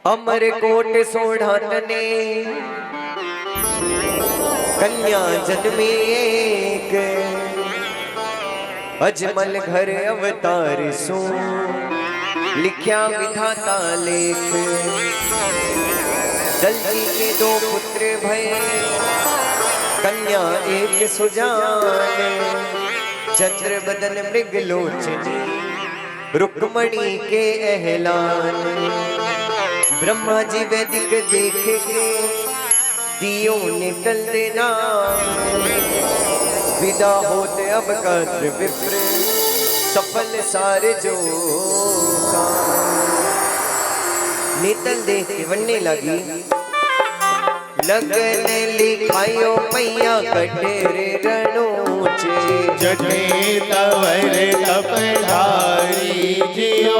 अमरकोट सोढ़ातने कन्या जन्मी एक, अजमल घर अवतार सो लिख्या विधाता लेख। दलजी के दो पुत्र भय कन्या एक सुजान, चंद्र बदन मृगलोचनी रुक्मणी के एहलान। ब्रह्मा जी वैदिक देख के दियो निकल देना, विदा होते अब कद्र विप्र सफल सारे जो निकल देख के बनने लगी। लगन लिखायो मैया कटेरे रणोचे, जटे तवर तपधारी जियो।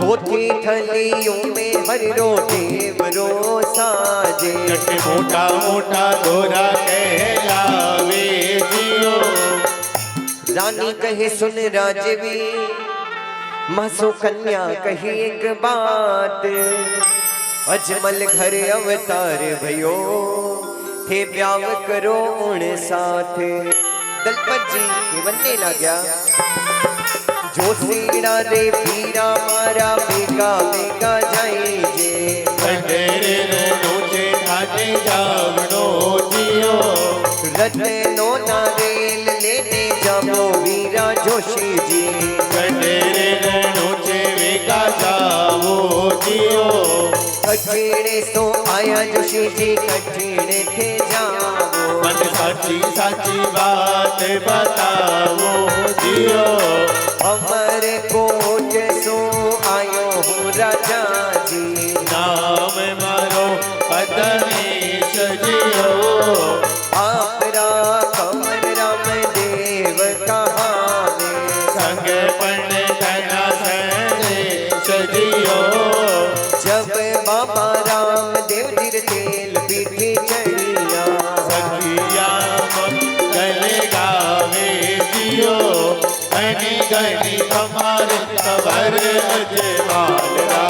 पोथी थलियों में हरिरो देवरो साजे, जटे मोटा मोटा गोरा कहलावे जियो। रानी कहे सुन राजवी, मासो कन्या कही एक बात, अजमल घर अवतार भयो थे ब्याव करो उन साथ। दलपत जी के बनने लग्या, जो सीड़ा रे पीरा मारा बेगा बेगा जाए जे। कंडेरे नोचे खाते जावनो जियो। रत्नो नारेल लेने जाबो वीरा जोशी जी, कंडेरे नोचे वेगा जावो जियो। कठेड़े सो आया जोशी जी कठेड़े थे जाओ, मन साची साची बात बताओ जियो। अमर कोट सो आयो हूँ राजा जी, नाम मारो पदमेश जियो। आप कमर राम देव कहावे, संग पण धना संदेश जियो। जब बाबा राम देव जिर तेल पीठी चढ़िया, सखिया गले गावे जियो। घनी घनी कमर कबर अजमालरा,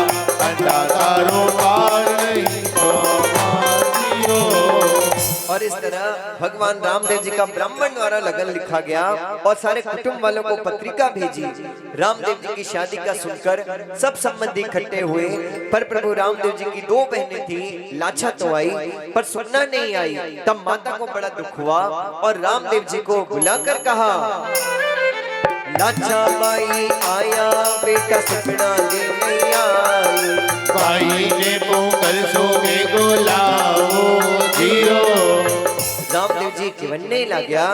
अंडा तारो पार नहीं जियो। और इस तरह भगवान रामदेव जी का ब्राह्मण द्वारा लगन लिखा गया और सारे कुटुंब वालों को पत्रिका भेजी। रामदेव जी की शादी का सुनकर सब संबंधी इकट्ठे हुए, पर प्रभु रामदेव जी की दो बहनें थी, लाछा तो आई पर सुनना नहीं आई। तब माता को बड़ा दुख हुआ और रामदेव जी को बुलाकर कहा, लाछा बाई आया बेटा सुपना लेने आई। भाई ने पोंगल सोगे गोलाओ जियो। रामदेव जी के बनने लग्या,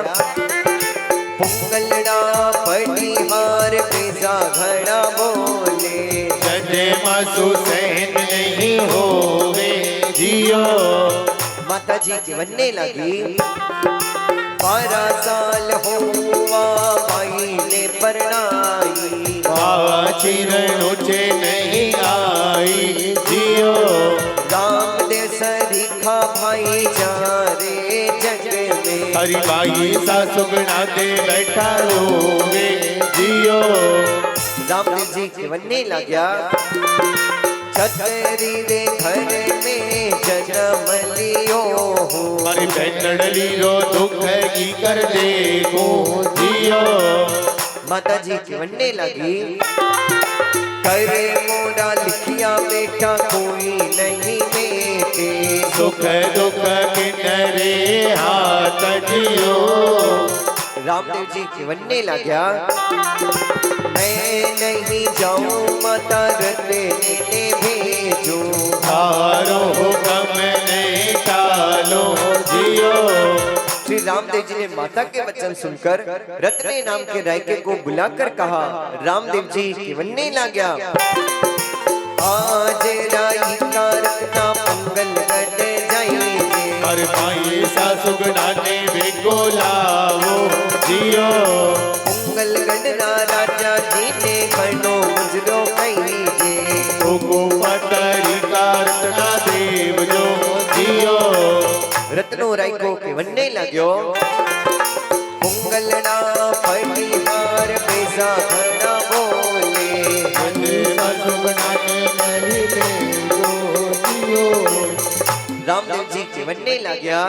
पुंगलड़ा पटिहार बेजा घड़ा बोले, जदे मासु सहन नहीं होवे जियो। माता जी के बनने लगी, 12 साल हुआ भाई ने परनाई, बाबा चिरण ऊंचे नहीं आई जियो। रामदेव सरीखा भाई जा रे जग में, हरि भाई सा सुगना दे बैठा रोवे जियो। रामदेव जी के बनने लग्या, छतरी रे घर में जन्म लियो हो, हरि बैठड़ी रो दुख की कर दे गो जियो। माता जी की बनने लगी, करे मोड़ा लिखिया बेटा कोई नहीं बेटे, सुख दुख किनरे हाथ जियो। रामदेव जी की बनने लग्या, मैं नहीं जाऊं माता रत्ने भेजो, हारो हुक्म नहीं टालो जियो। श्री रामदेव जी ने माता के वचन सुनकर रत्ने नाम के रायके को बुलाकर कहा, रामदेव जी के बनने लग्या, आज राई का रत्ना पंगल कट जाएंगे, हर भाई सा सुगना ने बेगोलाओ जियो। पंगल गणना राजा जी ने बनो मुजरो कहीं जे, को पतरी का रत्ना देव जो जियो। रत्नो राय को के बनने लग्यो, पंगलना पटिहार बेजा घड़ा बोले, सुगना ने नहीं दे रामदेव जी के बनने लाग्या।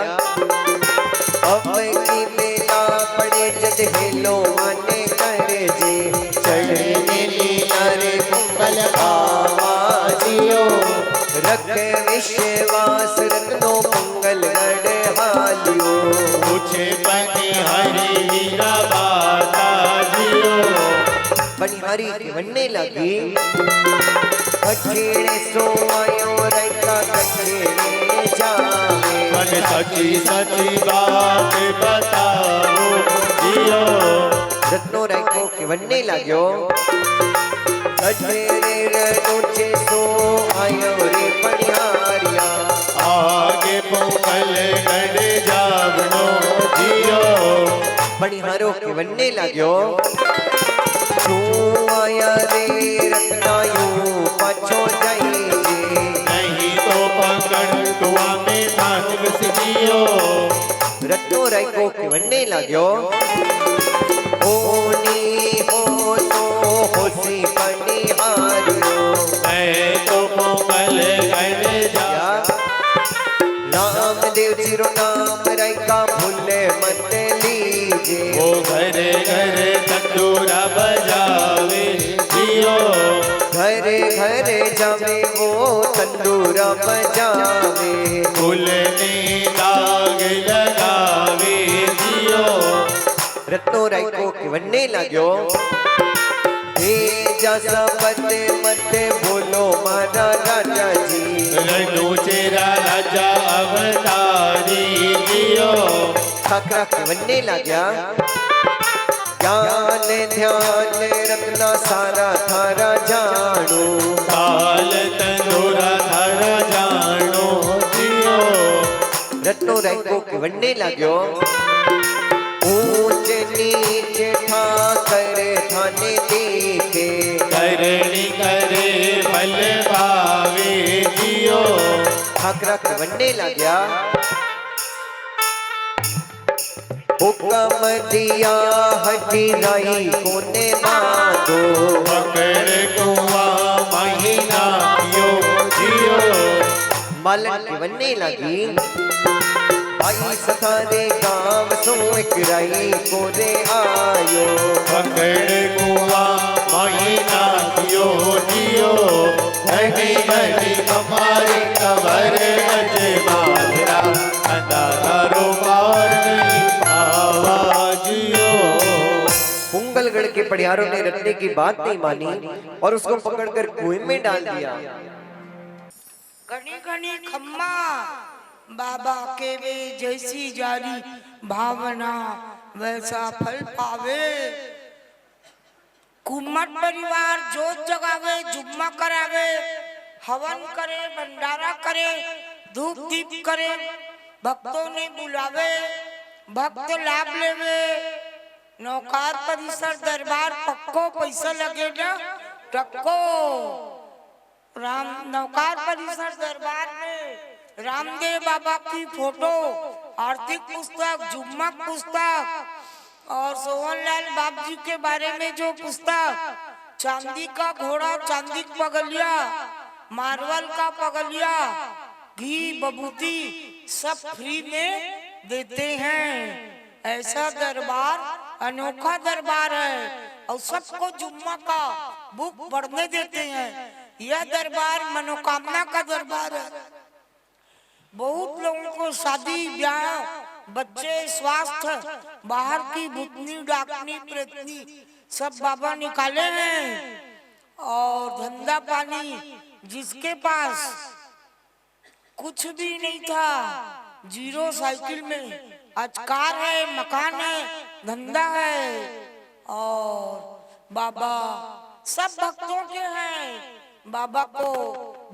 अब की बेला पड़े जद हेलो माने करे जे चढ़ने लीला रे कुंभल आवाजियो रख विश्वास रखनो मंगल गढ़ हालियो पूछे बनी हरि लीला बाता जियो बनिहारी के बनने लगी। कठेड़े सो आयो रैका कठेड़े जावे मन सची सची बात बताओ जियो रत्नो रैको के बनने लाग्यो। कठेड़े ऊंचे सो आयो रे बनिहारिया आगे पोंगल गढ़ जावनो जियो बनिहारों के बनने लाग्यो। तू आया रे रत्नायु पाछो जाई जे नहीं तो पकड़ तुआ में मानव जियो रत्नो रैको के बनने लाग्यो। होनी हो तो होसी बनिहारियो मैं तो पोंगल गढ़ जा रामदेव जी रो नाम रैका भूले मत लीजे वो घरे घरे तंदूरा बजावे जियो घरे घरे जावे वो तंदूरा बजावे फूलने दाग लगावे जियो रत्नो रैको के बनने लाग्यो। जैसा बते मते बोलो मारा राजा जी रनु चेरा राजा अवतारी जियो खाकरा के बनने लाग्या। ज्ञान ध्यान रत्ना सारा थारा जानो काल तंदूरा थारा जानो जियो रत्नो रैको के बनने लाग्यो। ऊंच नीचे ठाकर थाने देखे करणी करे फल पावे जियो खाकरा के बनने लाग्या। हुक्म दिया हटी नाई कोने बांधो पकड़ कुआ महीना यो जियो मालन के बनने लगी। आई सतारे गांव सो एक राई कोरे आयो पकड़ कुआ महीना यो जियो घड़ी घड़ी हमारे कबर अजय माधरा अंधारो पार नहीं पावा जियो पुंगलगढ़ के पड़ियारों ने रत्ने की बात नहीं मानी और उसको पकड़कर कुएं में डाल दिया। घनी घनी खम्मा बाबा के वे जैसी जारी भावना वैसा फल पावे। कुम्मट परिवार जोत जगावे जुम्मा करावे हवन करे भंडारा करे धूप दीप करे भक्तों ने बुलावे भक्त लाभ लेवे। नौकार परिसर दरबार पक्को पैसा लगे ना टक्को राम नौकार परिसर दरबार में रामदेव बाबा की फोटो आर्थिक पुस्तक जुम्मा पुस्तक और सोहनलाल बाबू जी के बारे में जो पुस्तक चांदी का घोड़ा चांदी पगलिया मार्बल का पगलिया घी बबूती सब फ्री में देते हैं। ऐसा दरबार अनोखा दरबार है और सबको जुम्मा का बुक पढ़ने देते हैं। यह दरबार मनोकामना का दरबार है। बहुत लोगों को शादी ब्याह बच्चे स्वास्थ्य बाहर की भूतनी डाकनी प्रेतनी सब बाबा निकाले हैं। और धंधा पानी जिसके पास कुछ भी नहीं था जीरो साइकिल में आज कार है मकान है धंधा है। और बाबा सब भक्तों के हैं। बाबा को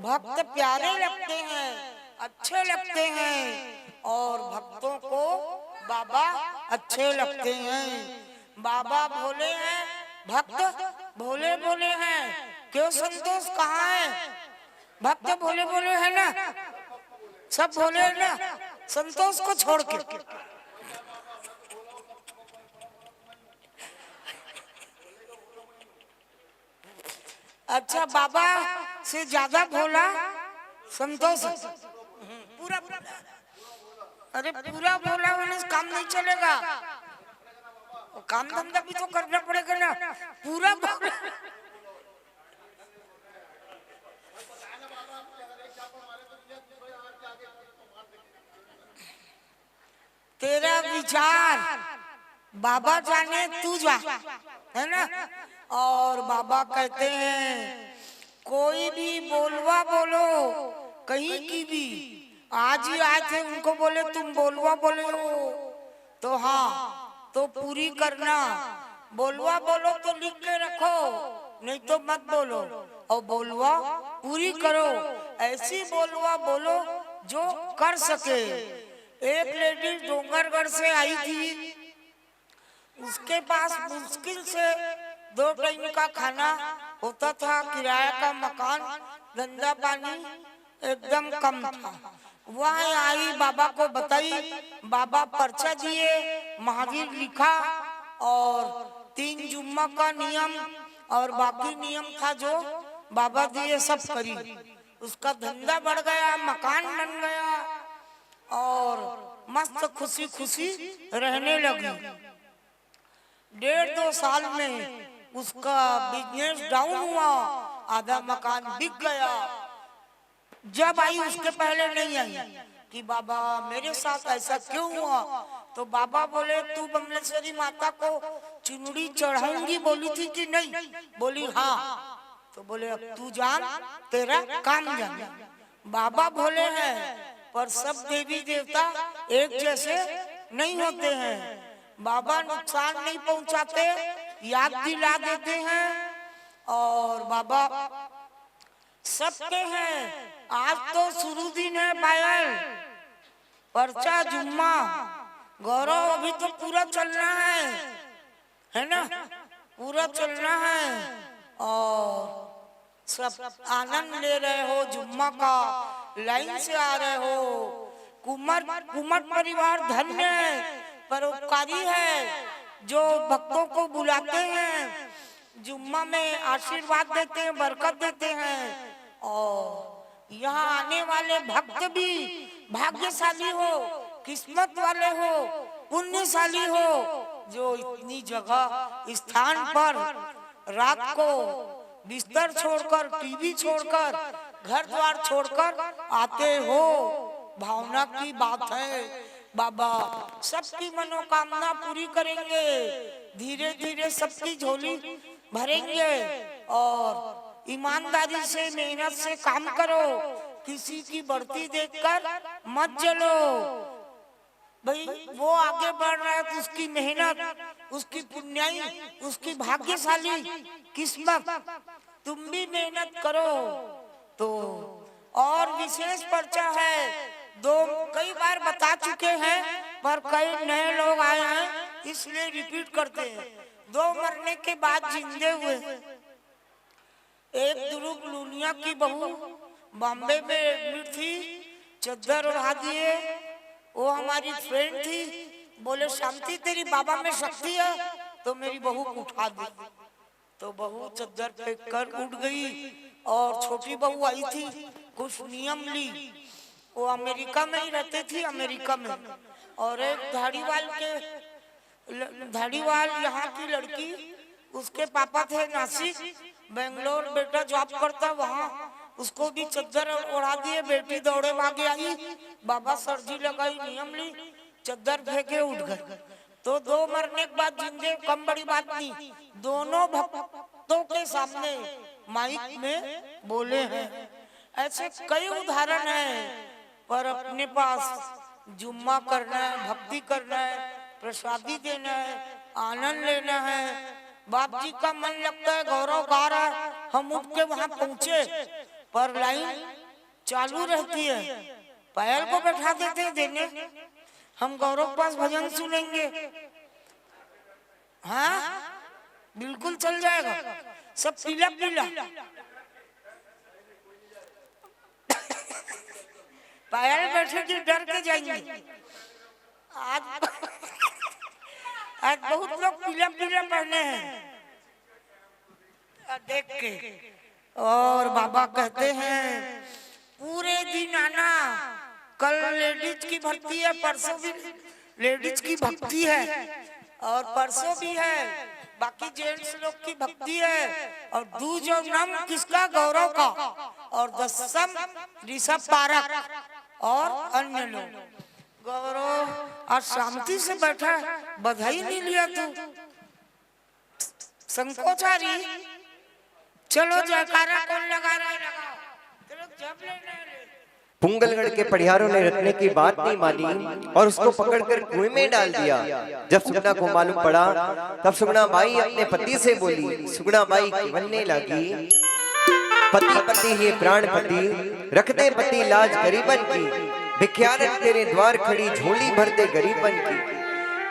भक्त प्यारे लगते हैं अच्छे लगते हैं और भक्तों को बाबा अच्छे लगते हैं। बाबा भोले हैं भक्त भोले भोले हैं। क्यों संतोष कहाँ है? भक्त भोले भोले है ना सब भोले है ना संतोष को छोड़ के। अच्छा बाबा से ज्यादा भोला संतोष पूरा अरे पूरा बोला मैंने, काम नहीं चलेगा, काम धंधा भी तो करना पड़ेगा ना, पूरा बोला। तेरा विचार बाबा जाने, तू जा, है ना। और बाबा कहते हैं कोई भी बोलवा बोलो, कहीं की भी, आज ही आए थे उनको बोले तुम बोलवा बोले हो तो हाँ तो पूरी करना, बोलवा बोलो तो लिख के रखो, नहीं तो मत बोलो, और बोलवा पूरी करो। ऐसी बोलवा बोलो जो कर सके। एक लेडी डोंगरगढ़ से आई थी, उसके पास मुश्किल से 2 टाइम का खाना होता था, किराया का मकान, धंधा पानी एकदम कम था। वह आई, बाबा को बताई, बाबा पर्चा दिए, महावीर लिखा और 3 जुम्मा का नियम और बाकी नियम था जो बाबा दिए सब करी। उसका धंधा बढ़ गया, मकान बन गया और मस्त खुशी खुशी रहने लगी। 1.5-2 साल में उसका बिजनेस डाउन हुआ, आधा मकान बिक गया। जब आई उसके पहले नहीं आई कि बाबा मेरे साथ ऐसा क्यों हुआ, तो बाबा बोले तू बमलेश्वरी माता को चुनरी चढ़ाऊंगी बोली थी कि नहीं, बोली हाँ, तो बोले अब तू जान, तेरा काम जान। बाबा बोले हैं पर सब देवी देवता एक जैसे नहीं होते हैं, बाबा नुकसान नहीं पहुंचाते, याद दिला देते हैं और बाबा सबके हैं। आज तो शुरू दिन है पायल, पर्चा जुम्मा, गौरव अभी तो पूरा चलना है ना, पूरा चलना है और सब आनंद ले रहे हो जुम्मा का, लाइन से आ रहे हो। कुमर परिवार धन्य है, परोपकारी है, जो भक्तों को बुलाते हैं, जुम्मा में आशीर्वाद देते हैं, बरकत देते हैं। और यहाँ आने वाले भक्त भी भाग्यशाली हो, किस्मत वाले हो, पुण्यशाली हो, जो इतनी जगह स्थान पर रात को बिस्तर छोड़कर, टीवी छोड़कर, घर द्वार छोड़कर आते हो। भावना की बात है, बाबा सबकी मनोकामना पूरी करेंगे, धीरे धीरे सबकी झोली भरेंगे। और ईमानदारी से, मेहनत से काम करो, किसी की बढ़ती देखकर मत जलो। भाई वो आगे बढ़ रहा है तो उसकी मेहनत, उसकी पुण्याई, उसकी भाग्यशाली किस्मत, तुम भी मेहनत करो। तो और विशेष पर्चा है, कई बार बता चुके हैं पर कई नए लोग आए हैं इसलिए रिपीट करते हैं। 2 मरने के बाद जिंदे हुए, एक दुरुप लूनिया की बहू बॉम्बे में एडमिट थी, चद्दर उड़ा दिए, वो हमारी फ्रेंड थी, बोले शांति तेरी बाबा में शक्ति है तो मेरी बहू को उठा दी, तो बहू चद्दर फेंक कर उठ गई। और छोटी बहू आई थी, कुछ नियम ली, वो अमेरिका में ही रहते थी, अमेरिका में। और एक धाड़ीवाल यहाँ की लड़की, उसके पापा थे नासिक, बेंगलोर बेटा जॉब करता वहाँ, उसको भी चद्दर उड़ा दिए, बेटी दौड़े भागे आई, बाबा सर्जी लगाई, नियम ली, चद्दर फेंके उठ गए। तो 2 मरने के बाद जिंदे, कम बड़ी बात नहीं, दोनों भक्तों के सामने माइक में बोले हैं। ऐसे कई उदाहरण हैं, पर अपने पास जुम्मा करना है, भक्ति करना है, प्रसादी देना है, आनंद लेना है। बाप जी का मन लगता है, गौरव गा रहा है, हम उठ के वहां पहुंचे पर लाइन चालू रहती है, पायल को बैठा देते देने, हम गौरव के पास भजन सुनेंगे, हाँ बिल्कुल चल जाएगा, सब पीला पीला पायल बैठे की डर के जाएंगे। आज बहुत लोग पीला पीला पहने हैं देख के। और बाबा कहते हैं पूरे दिन आना, कल लेडीज की भक्ति है, परसों भी लेडीज की भक्ति है और परसों भी है, बाकी जेंट्स लोग की भक्ति है। और दूज और नम किसका? गौरव का। और दसम ऋषभ पारक और अन्य लोग। गौरव आज शांति से बैठा है, बधाई नहीं लिया तू, संकोचारी। चलो जयकारा कौन लगा रहा है? लगाओ। चलो जब लेने पुंगलगढ़ के पढ़ियारों ने रखने की बात नहीं मानी और उसको पकड़कर कुएं में डाल दिया। जब सुगना को मालूम पड़ा तब सुगना बाई अपने पति से बोली। सुगना बाई बनने लगी, पति पति ही प्राण पति, रखते पति लाज गरीबन की, भिख्यारन तेरे द्वार खड़ी झोली भरते गरीबन की।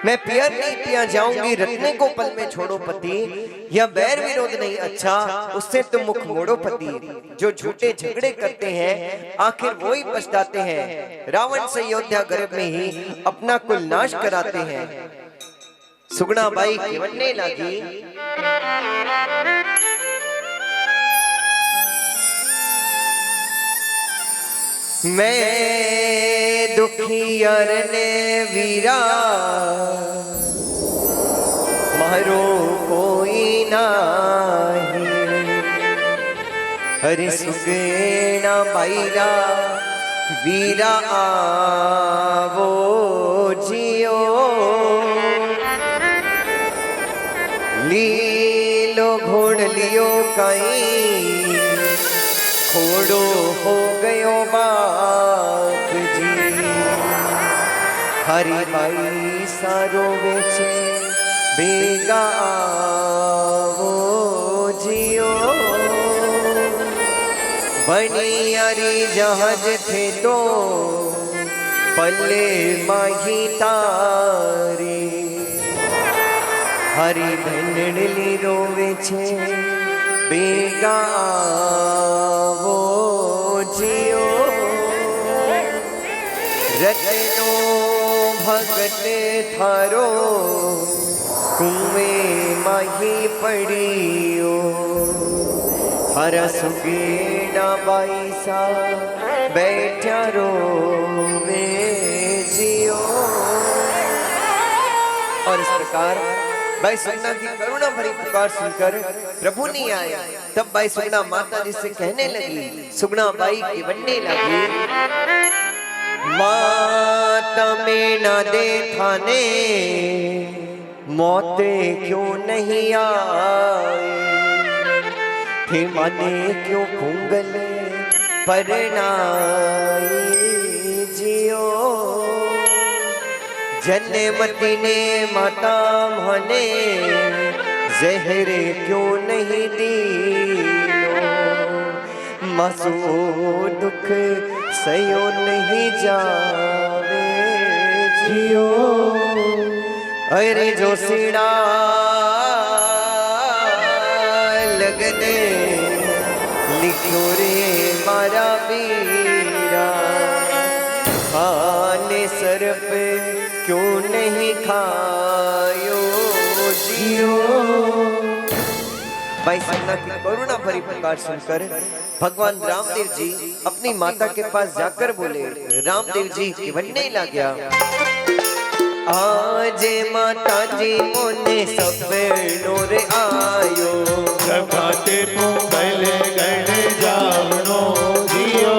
मैं पियर नहीं पिया जाऊंगी, रखने को पल में छोड़ो पति, यह बैर विरोध नहीं अच्छा, उससे तुम मुख मोड़ो पति। जो झूठे झगड़े करते हैं आखिर वो ही पछताते हैं, रावण से अयोध्या गर्भ में ही अपना कुल नाश कराते हैं। सुगना बाई बनने लगी, मैं दुखियर ने वीरा मारो कोई नाही, हरि सुगना बाईरा वीरा आवो जियो, लीलो घोड़ लियो कहीं खोड़ो हो गयो बाप जी, हरि भाई सारो बेचे बेगा आवो जियो, बनी अरी जहाज थे तो पल्ले माही तारे, हरि भंडली रोवे छे बेगा आवो जियो, रतनो भगत थारो कुएं माही पड़ियो, हरा सुगेना बाई सा बैठा रो में जियो। और इस प्रकार भाई सुगना की करुणा भरी पुकार सुनकर प्रभु नहीं आया। तब भाई सुगना माता जी से कहने लगी, सुगना बाई की बनने लगी, माता में न दे थाने मौते क्यों नहीं आए, थे माने क्यों पुंगल परनाई जियो, जन्मती ने माता मने जहरे क्यों नहीं दियो, मासू दुख सयो नहीं जावे जियो, अरे जो सीड़ा लगने लिखो रे मारा बीरा, खाने सर पे क्यों नहीं खायो जियो। भाई सुगना की करुणा भरी पुकार सुनकर भगवान रामदेव जी अपनी माता के पास जाकर बोले। रामदेव जी बनने लगा, आज माता जी मोने सब नूर आयो, प्रभाते पुंगल गण जावनो जियो,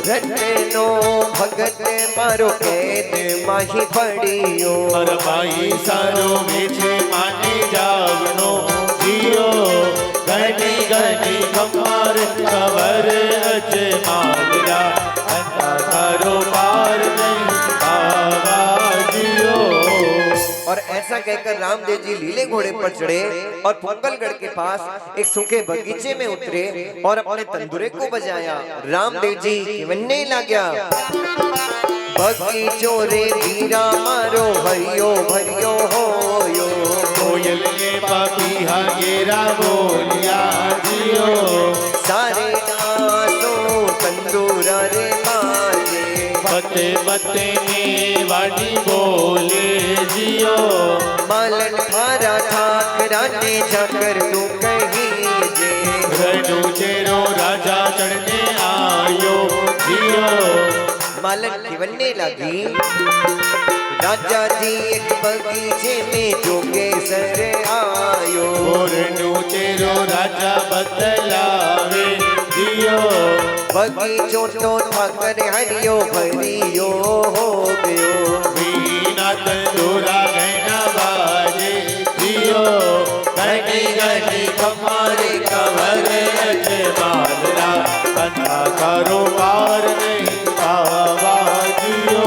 रटनो भगत मारो कैद माही पड़ियो, पर भाई सारो बेचे माने जावनो जियो, घनी घनी कमार कवर अच मागरा, अंता सारो पार नहीं आवा जियो। और ऐसा कहकर रामदेव जी लीले घोड़े पर चढ़े और पुंगलगढ़ के पास एक सूखे बगीचे में उतरे और अपने तंदुरे को बजाया। रामदेव जी बनने लगा, बगीचो रे वीरा मारो हरियो भरियो होयो, कोयल के पापी हागेरा बोलिया जियो, सारे नासो तंदूरा रे माजे, बते बते में वाणी बोले जियो, मालन थारा ठाकरा ने जाकर तू कहीं जे, रनु चेरो राजा चढ़ने आयो जियो, मालन की बनने लगी। राजा जी एक बगीचे में जोगेसर आयो, मोरनु तेरो राजा बतलावे दियो, बगीचो तो ठाकर हरियो भरियो हो गयो। वीणा तंदूरा गहना बाजे दियो, घनी घनी कमारे कवर अजमालरा, अंधा कारोबार नहीं पावा दियो।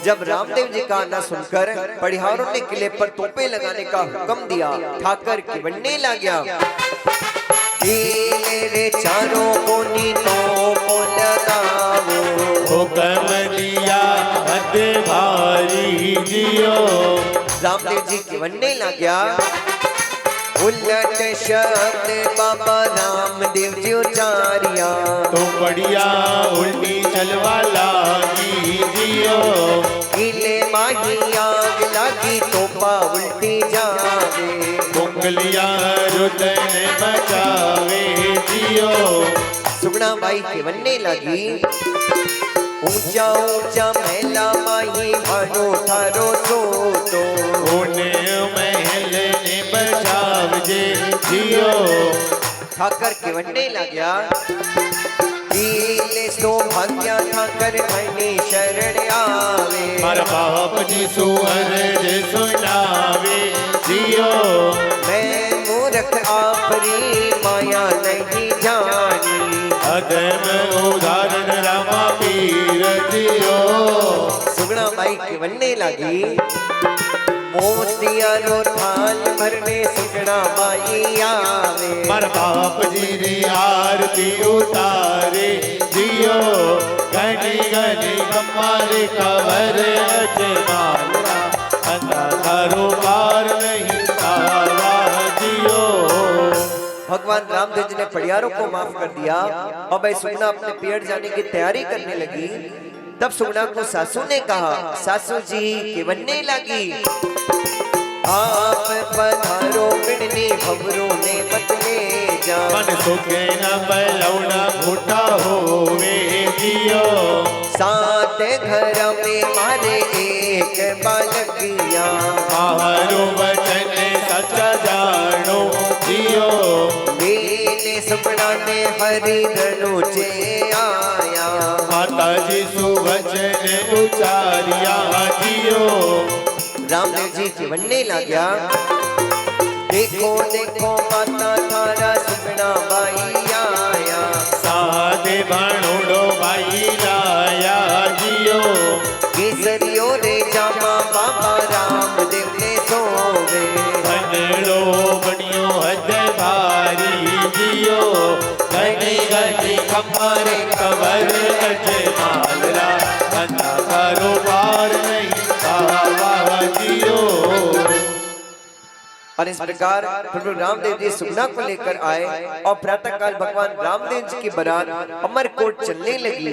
जब रामदेव जी का आना सुनकर पड़िहारों ने किले पर तोपे लगाने का हुक्म दिया। ठाकर की बनने लगा, रे चारों कोनी तो लगावो, हुक्म दिया हद भारी दियो। रामदेव जी की बनने लगा, उलट शब्द बाबा रामदेव जी उचारिया, तो बढ़िया उल्टी चलवा लागी दियो, किले माही आग लगी तोपा उल्टी जावे, मुंगलिया रुदन बचावे दियो। सुगना बाई के बनने लगी, ऊंचा ऊंचा महला माही भानो थारो सोतो, उन्हें महल ने बचावजे दियो। ठाकर के बनने लगा, पीले सौभाग्य ठाकर धनी शरण आवे, मारा बाप जी सुअर जे सुनावे दियो, मैं मूर्ख आपरी माया नहीं जानी, अदम उदाहरण रामा पीर दियो। सुगना बाई के बनने लगी, मोतिया रो थाल भरने सुगना बाई आवे, मारा बाप जी री आरती उतारे दियो, घनी घनी कमारे कवर अजमालरा, अंधा कारोबार नहीं पावा दियो। भगवान रामदेव जी ने पड़ियारों को माफ कर दिया और भाई सुगना अपने पेड़ जाने की तैयारी करने लगी। तब सुगना को सासू ने कहा, सासू जी के बनने लगी, आप पधारो बिड़नी भवरों ने मत ले जा, मन सुखे न बलौना फूटा होवे दियो, सात घर में मारे एक बालकिया, आहारो वचन सच्चा जानो दियो, मेरे सुगना ने हरि धनुचे आया, माता जी सुवचन उचारिया दियो। रामदेव जी के बनने लगा, देखो देखो माता थारा सुगना बाई आया, सादे भाणोडो भाई लाया दियो, केसरियो रे जामा बाबा रामदेव ने सोवे, धनड़ो बनियो हद भारी दियो, घनी घनी कमरे कवर अजमालरा, अंधा कारोबार नहीं पावा दियो। और इस प्रकार प्रभु रामदेव जी सुगना को लेकर आए और प्रातः काल भगवान रामदेव जी की बारात अमरकोट चलने लगी।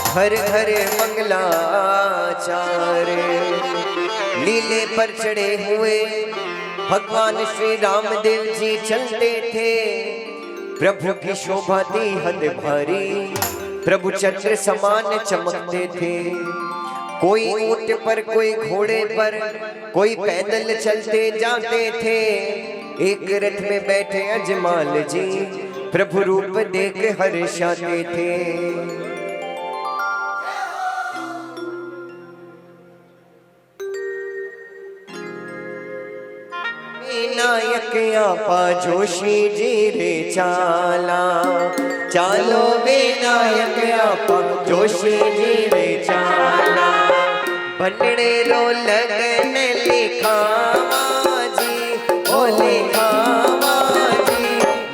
हर हर मंगलाचार लीले पर चढ़े हुए भगवान श्री रामदेव जी चलते थे। प्रभु की शोभा थी हद भारी, प्रभु चंद्र समान चमकते थे। कोई ऊंट पर, कोई घोड़े पर, कोई पैदल चलते जाते थे। एक रथ में बैठे अजमाल जी प्रभु रूप देख हर्षाते थे। नायक आपा जोशी जी रे चाला, चालो विनायक आपा जोशी जी रे चाला। बनने रो लगन लिखावा जी, ओ लिखावा जी,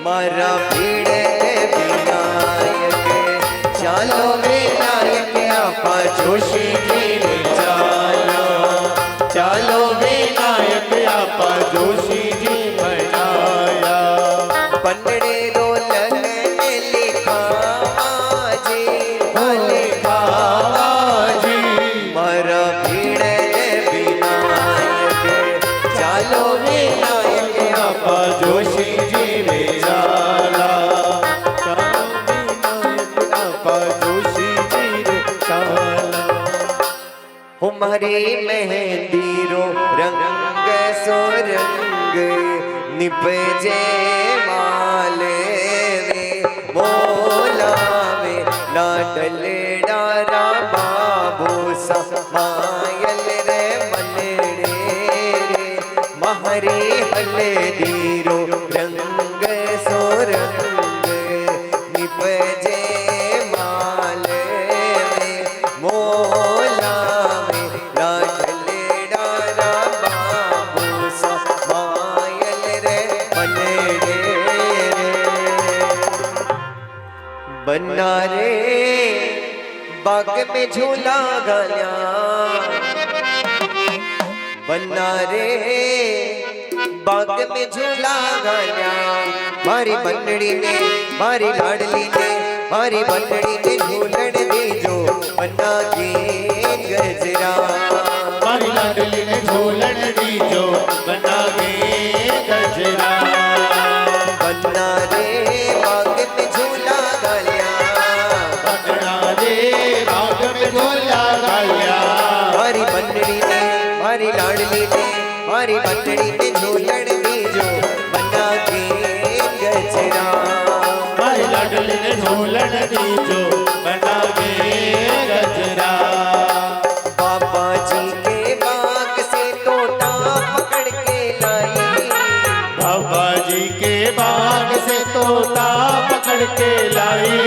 मारा भीड़ विनायक। चालो विनायक आपा जोशी जी रे चाला, चालो विनायक आपा जोशी जी बनाया। बनने रो लगन लिखावा जी, ओ लिखावा जी, मारा तुम्हारी मेहंदी रो रंग सो रंग निपजे माले रे मोला वे लाडल डारा बाबू समायल रे मनड़े रे महरी हल्दी रो रंग सो रंग निपजे माले रे मोला वे लाडल डारा बाबू समायल रे मनड़े रे बन्ना रे बाग में झूला गालिया बन्ना रे बाग में झूला गालिया मारी बन्नड़ी ने मारी लाडली ने मारी बन्नड़ी ने झूलन दीजो बन्ना के गजरा मारी लाडली ने झूलन दीजो बना के गजरा बन्ना रे बाग में झूला गालिया बना रे बाग में झूला गालिया मारी बन्नड़ी ने मारी लाडली ने मारी बन्नड़ी ने झूलन दीजो बन्ना के गजरा मारी लाडली ने झूलन दीजो बना के गजरा बाबा जी के बाग से तोता पकड़ के लाई बाबा जी के बाग से तोता पकड़ के लाई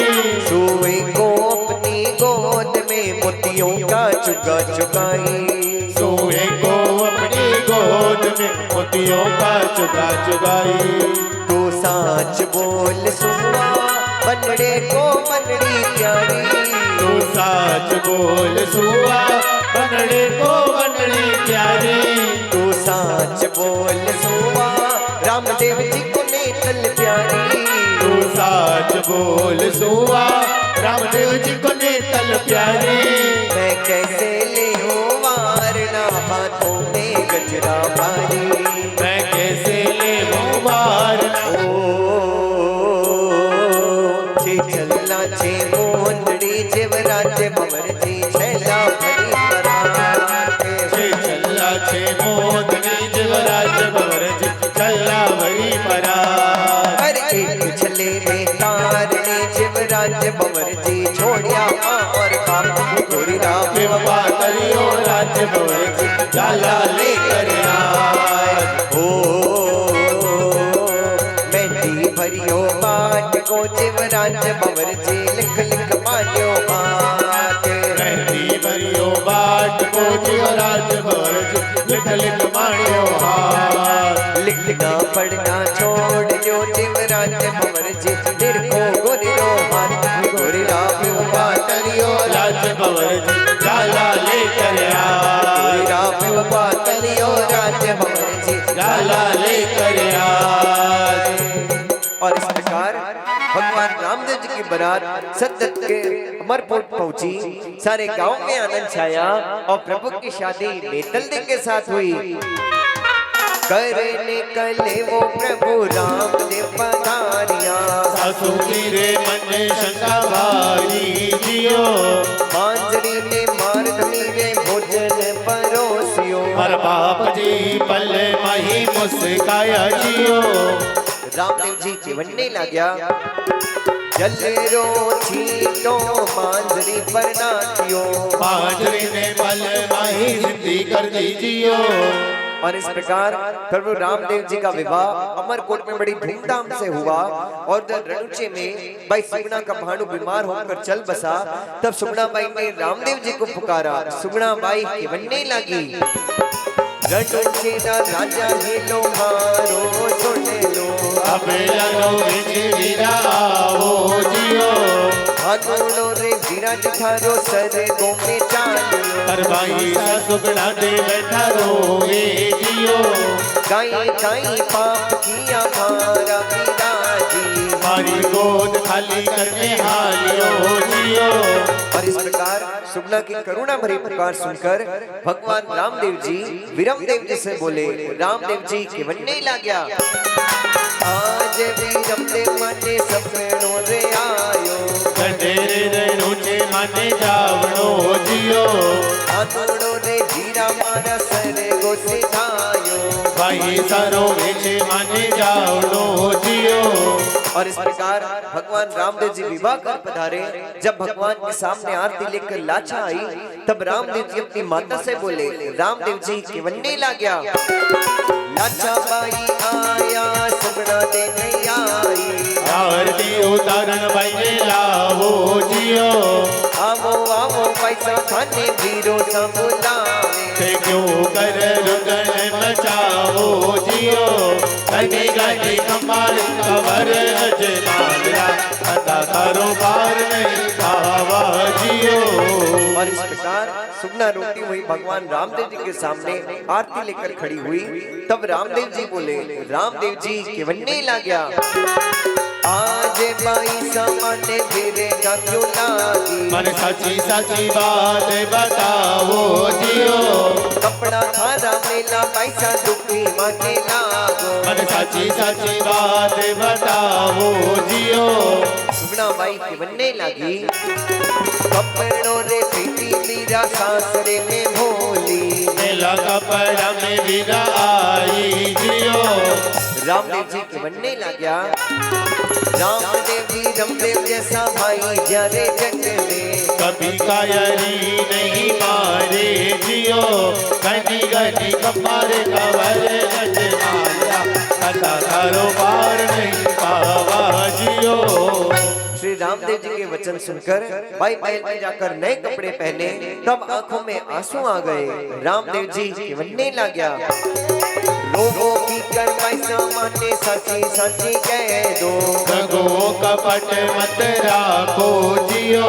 सोए को अपनी गोद में मोतियों का चुगा चुगाई सोए को अपनी गोद में मोतियों का चुगा चुगाई तो साच बोल सुआ बनड़े को बनड़ी प्यारी तू साच बोल सुआ बनड़े को बनड़ी प्यारी तो साच बोल सुआ रामदेव जी को नेतल प्यारी तू साच बोल सुआ रामदेव जी को नेतल प्यारी मैं कैसे ले वारना हाथों में गजरा भारी मैं कैसे ले वार छे चलना छे मोंदड़ी जेवराज भंवर जी छैला भरी परात छे चल्ला छे मोदनी जवराज भवर जी चल्ला भरी परा हर एक छले में तारने जेवराज भंवर जी छोड़िया माँ और बाप गोरी राम बाबा करियो राज भवर जी जाला लेकर आए ओ मेहंदी भरियो बाट को जेवराज भंवर जी लिख लिख मान्यो हाथ मेहंदी भरियो बाट को जीवराज भवर जी लिख लिख माणियो हाथ लिखना पढ़ना छोड़ जो जीवराज भंवर जी निरखो गोरियो हाथ गोरी राम बात करियो राज भवर जी जाला लेकर आए राम बात लियो राज भंवर जी जाला लेकर आए और इस प्रकार भगवान रामदेव जी की बारात सतत के अमरपुर पहुंची सारे गांव में आनंद छाया और प्रभु की शादी नेतलदी के साथ हुई करने कले वो प्रभु रामदेव पधारिया सासू मेरे मन शंका भारी जियो मांजरी ने मार धनी भोजन परोसियो हर बाप जी पल मही मुस्काया जियो रामदेव जी जीवनने लाग्या जलरो छीटो मांजरी पर नाथियो मांजरी ने पल मही सिद्धि कर दी जियो और इस प्रकार प्रभु रामदेव जी का विवाह अमरकोट में बड़ी धूमधाम से हुआ और जब रणुचे में भाई सुगना का भानु बीमार होकर चल बसा तब सुगना बाई ने रामदेव जी को पुकारा सुगना बाई के बनने लगी रणुचे ना राजा हेलो मारो सुन लो अबे लो वीरा ओ जियो भानुलो रे विराज थारो सर गो में चालो हर भाई सा सुगना दे बैठा रोए जियो गाई गाई पाप किया मारा पिताजी हमारी गोद खाली करने हालियो जियो और इस प्रकार सुगना की करुणा भरी पुकार सुनकर भगवान रामदेव जी विरमदेव जी से बोले रामदेव जी के बनने लाग्या आज विरमदेव माने सपनो रे आयो ढेरे रे नोचे माने जावणो जियो आतोड़ो रे बीरा मारा सर गो सिधायो। भाई सारो वेचे माने जाओ लो जियो। और इस प्रकार भगवान रामदेव जी विवाह कर पधारे। जब भगवान के सामने आरती लेकर लाचा आई, तब रामदेव जी अपनी माता से बोले, रामदेव जी केवन्ने ला गया। लाचा बाई आया सुगना देने आई। आरती उतारण भाई ने लावो जियो। आवो आवो पैसा खाने बीरो सब लावे। ते क्यों कर रुदन मचाओ जियो। गनी गनी कमाल कवर अजमाला। अता तारो पार नहीं पावा जियो। और इस प्रकार सुगना रोटी हुई भगवान रामदेव जी के सामने आरती लेकर खड़ी हुई। तब रामदेव जी बोले, रामदेव जी केवन्ने ला गया। आज बाई सामाने गिरेगा क्यों लागी। मन सची सची बात बताओ जियो। कपड़ा थारा मेला पैसा दुखी माने लागो। मन सची सची बात बताओ जियो। सुगना बाई केवन्ने लागी। कपड़ों रे पीटी बीरा सासरे में भोली। मेला कपड़ा में वीरा आई जियो। रामदेव जी केवन्ने ला गया। रामदेव जी रमदेव जैसा भाई जारे जग में। कभी कायरी नहीं मारे जियो। गनी गनी कपारे कवर अजमाला। अता तारो पार नहीं पावा जियो। श्री रामदेव जी के वचन सुनकर भाई महल में जाकर नए कपड़े पहने। तब आंखों में आंसू आ गए। रामदेव जी केवन्ने ला गया। लोगों की कर पैसा माने सची सची कह दो। गगो कपट मत राखो जियो।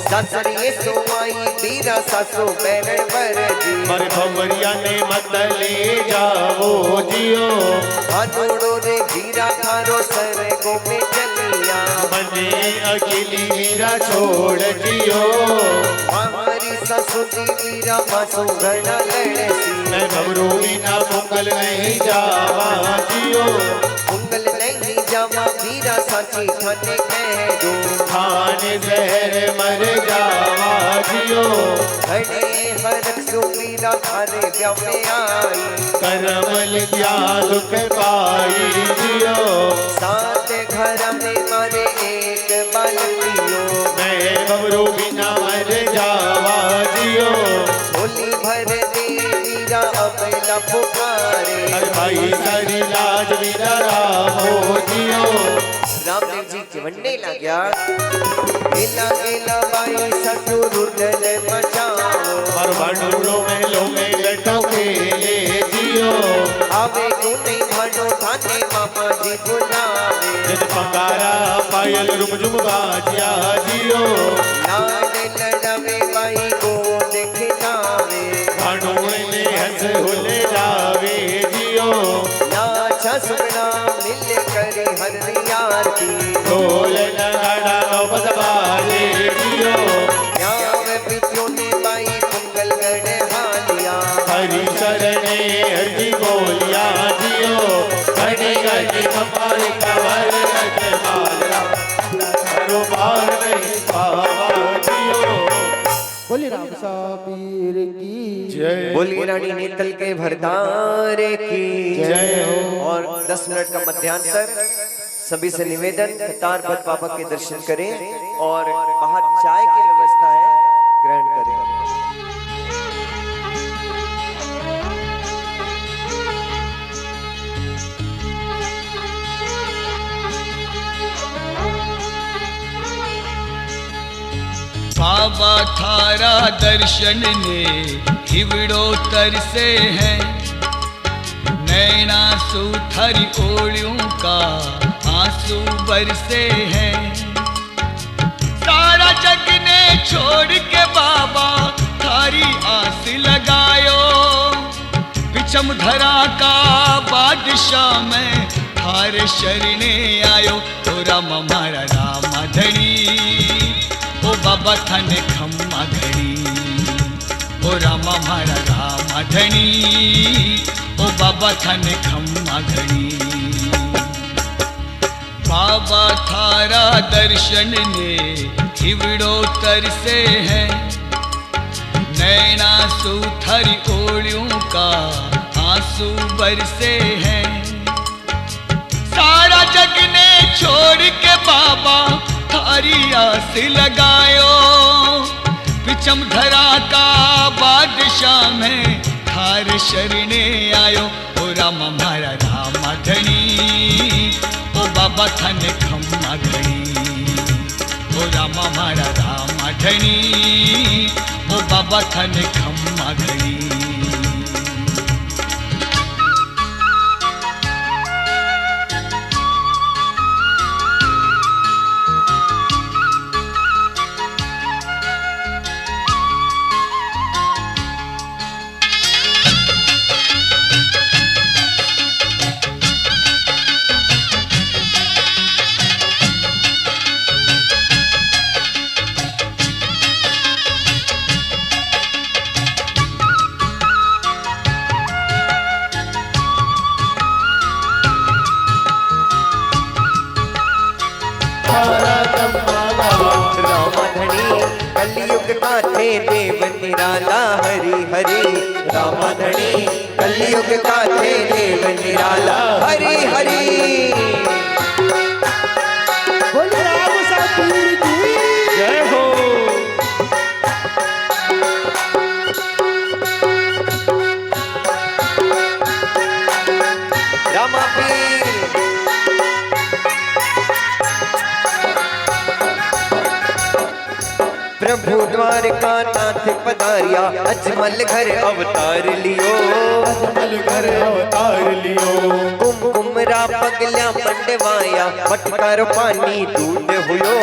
सासरिये सोमाई बीरा सासो बैरण बर जी। मर भवरिया ने मत ले जाओ जियो। हाथोड़ो रे बीरा खारो सर गो में चलिया। मने अकेली वीरा छोड़ जियो। हमारी ससुरी बीरा मासो घना लड़सी। मैं घबरू बिना मुगल नहीं जावा जियो। मुगल नहीं जावा बीरा साची ठाने कह दो। खाने जहर मर जावा जियो। घड़े हरक सो बीरा थारे ब्याह में आई। करम लिया दुख पाई जियो। सात घर में मारे एक बालकियो। मैं घबरू बिना मर जावा जियो। झोली भर दे बीरा अपना पुकारे। हर भाई सारी लाज वीरा रामो जियो। रामदेव जी केवन्ने ला गया। गेला गेला बाई सटू रुदन मचाओ। और बंडूलो में लो में लटो के ले जियो। आवे को नहीं भानो थाने मामा जी बुलावे। जिन पंगारा पायल रुमझुम बाजिया जियो। लाड लड़ावे बाई को देखे जावे। भाणुए ने हंस हुले जावे जियो। लाचा सुगना मिल करे हर आरती। ढोल नगाड़ा नौबत बाजे जियो। याव पित्रों ने बाई मंगल गढ़ हालिया। हरि शरणे हरि बोलिया जियो। घड़ी घड़ी कपाल कवर अजमाला। तारो पार नहीं पावा जियो। बोले राम साबीर की जय। बोली रानी नेतल के भरतारे की जय हो। और 10 मिनट का मध्यांतर। सभी से निवेदन कतार पद बाबा के दर्शन करें और बाहर चाय की व्यवस्था है, ग्रहण करें। बाबा थारा दर्शन ने हिवड़ो तरसे हैं। नैना सुथरी ओलियों का आंसू बरसे हैं। सारा जग ने छोड़ के बाबा थारी आस लगायो। विचम धरा का बादशाह में थारे शरणे आयो। तो राम हमारा राम धनी ओ बाबा थाने खम्मा घड़ी। ओ रामा मारा राम धनी ओ बाबा थाने खम्मा घड़ी। बाबा थारा दर्शन ने हिवड़ो तरसे हैं। नैना आंसू थारी ओलियों का आंसू बरसे हैं। सारा जग ने छोड़ के बाबा थारी आस लगायो, पिचम धरा का बादशाह में थार शरणे आयो। ओ राम मारा रामा धनी, ओ बाबा थाने खम्मा घणी। ओ रामा मारा रामा धनी, ओ बाबा थाने खम्मा घणी। कलयुग का थे देव निराला हरि हरि। रामधनी कलयुग का थे देव निराला हरि हरि। बोले राम सापीर की जय हो। रामा पीर प्रभु द्वारका नाथ पधारिया, अजमल घर अवतार लियो। अजमल घर अवतार लियो। कुमकुमरा पगल्या मंडवाया, मटकर पानी दूध हुयो।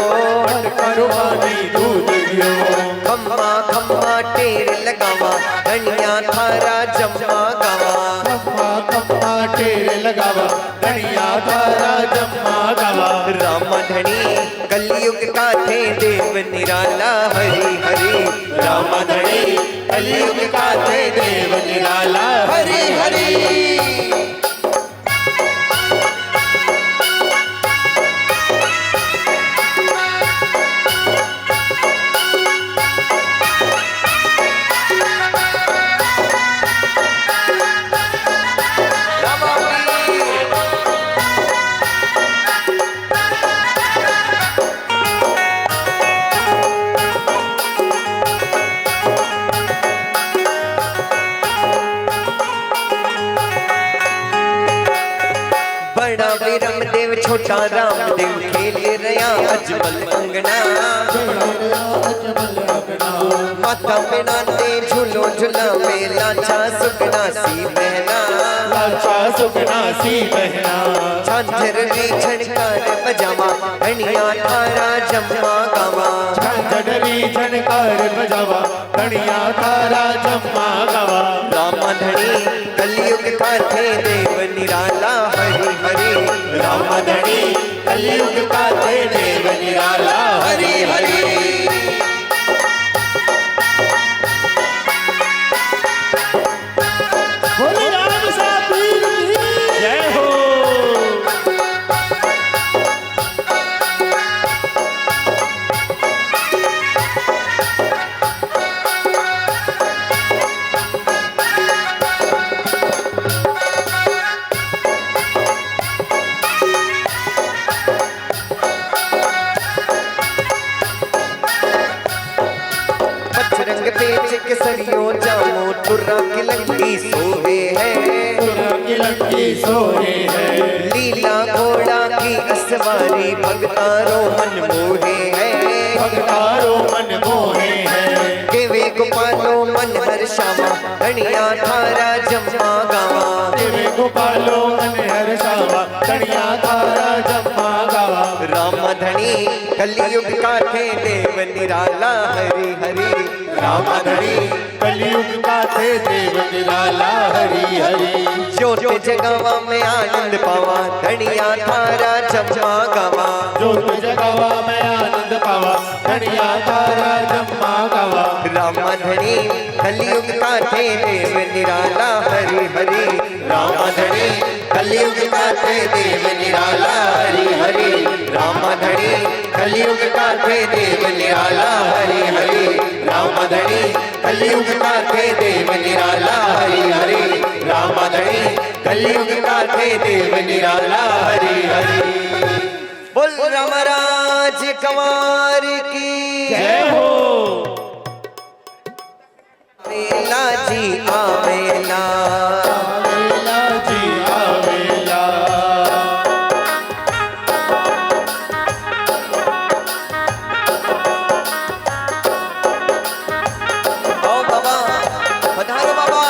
मटकर पानी दूध लियो। खम्मा खम्मा टेर लगावा, धनिया थारा जम्मा गावा। खम्मा खम्मा टेर लगावा, धनिया थारा जम्मा गावा। रामधनी कलयुग का थे देव निराला हरि हरि। रामधनी कलयुग का थे देव निराला हरि हरि। देव छोटा रामदेव खेले रया अजमल अंगना। माता बिना दे झूलो झूला में लाचा सुगना सी बहना। लाचा सुगना सी बहना। झांझर में झनकार बजावा, धनिया थारा जम्मा गावा। झांझरी झनकार बजावा, धनिया थारा जम्मा गावा। रामधनी कलयुग का थे देव निराला हरि हरि। रामधनी कलयुग का थे देव निराला हरि हरि। बोले राम सापीर की जय हो। बजरंग तेज केसरियो जामो तुर्रा की लंकी सोहे है। की लंकी सोहे है। लीला घोड़ा की असवारी भगतारो मन मोहे है। भगतारो मन मोहे है। केवे गोपालो मन हर्षावा, धनिया थारा जम्मा गावा। देवे गोपालो मन हर्षावा, धनिया थारा जम्मा गावा। रामधनी कलयुग का थे देव निराला हरि हरि। रामधनी कलयुग का थे देव निराला हरि हरि। ज्योत जगावा में आनंद पावा, धनिया थारा जम्मा गावा। ज्योत जगावा में आनंद पावा, धनिया थारा जम्मा गावा। रामधनी कलयुग का थे देव निराला हरि हरि। रामधनी कलयुग का थे देव निराला हरि हरि राम धनी कलयुग का थे देव निराला हरि हरि राम धनी कलयुग का थे देव निराला हरि हरि राम धनी कलयुग का थे देव निराला हरि हरि। बोल रामराज कुमार की जय हो। आवेला जी आवेला आवेला जी आवेला। आओ बाबा पधारो बाबा।